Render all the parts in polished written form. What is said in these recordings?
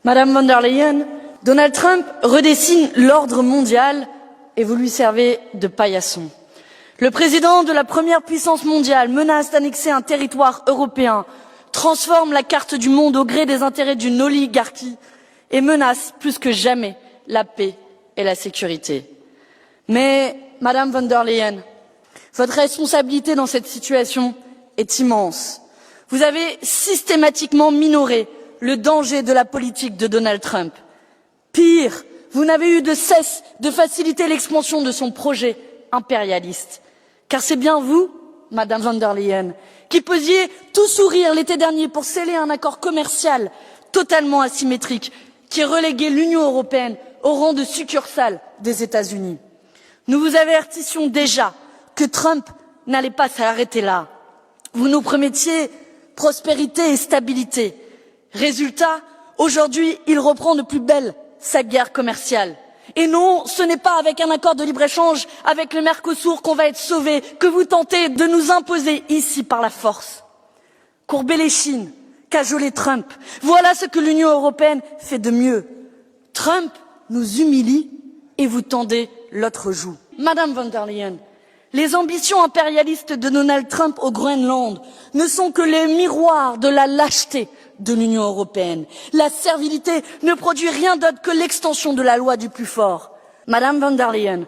Madame von der Leyen, Donald Trump redessine l'ordre mondial et vous lui servez de paillasson. Le président de la première puissance mondiale menace d'annexer un territoire européen, transforme la carte du monde au gré des intérêts d'une oligarchie et menace plus que jamais la paix et la sécurité. Mais, Madame von der Leyen, votre responsabilité dans cette situation est immense. Vous avez systématiquement minoré le danger de la politique de Donald Trump. Pire, vous n'avez eu de cesse de faciliter l'expansion de son projet impérialiste. Car c'est bien vous, Madame von der Leyen, qui posiez tout sourire l'été dernier pour sceller un accord commercial totalement asymétrique qui reléguait l'Union européenne au rang de succursale des États-Unis. Nous vous avertissions déjà que Trump n'allait pas s'arrêter là. Vous nous promettiez prospérité et stabilité. Résultat, aujourd'hui, il reprend de plus belle sa guerre commerciale. Et non, ce n'est pas avec un accord de libre-échange avec le Mercosur qu'on va être sauvé, que vous tentez de nous imposer ici par la force. Courber les chines, cajoler Trump, voilà ce que l'Union européenne fait de mieux. Trump nous humilie et vous tendez l'autre joue. Madame von der Leyen, les ambitions impérialistes de Donald Trump au Groenland ne sont que les miroirs de la lâcheté de l'Union européenne. La servilité ne produit rien d'autre que l'extension de la loi du plus fort. Madame von der Leyen,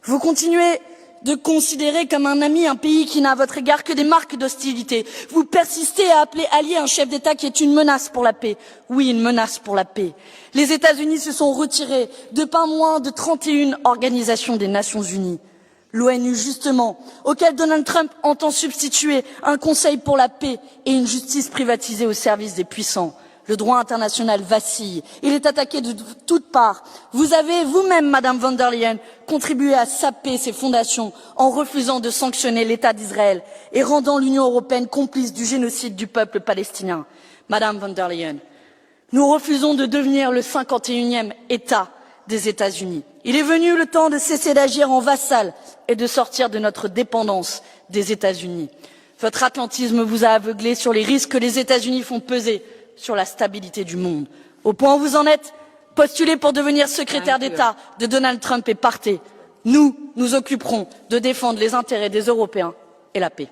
vous continuez de considérer comme un ami un pays qui n'a à votre égard que des marques d'hostilité. Vous persistez à appeler allié un chef d'État qui est une menace pour la paix. Oui, une menace pour la paix. Les États-Unis se sont retirés de pas moins de 31 organisations des Nations Unies. L'ONU, justement, auquel Donald Trump entend substituer un conseil pour la paix et une justice privatisée au service des puissants. Le droit international vacille, il est attaqué de toutes parts. Vous avez vous-même, Madame von der Leyen, contribué à saper ses fondations en refusant de sanctionner l'État d'Israël et rendant l'Union européenne complice du génocide du peuple palestinien. Madame von der Leyen, nous refusons de devenir le 51e État des États-Unis. Il est venu le temps de cesser d'agir en vassal et de sortir de notre dépendance des États-Unis. Votre atlantisme vous a aveuglé sur les risques que les États-Unis font peser sur la stabilité du monde. Au point où vous en êtes, postulez pour devenir secrétaire d'État de Donald Trump et partez. Nous nous occuperons de défendre les intérêts des Européens et la paix.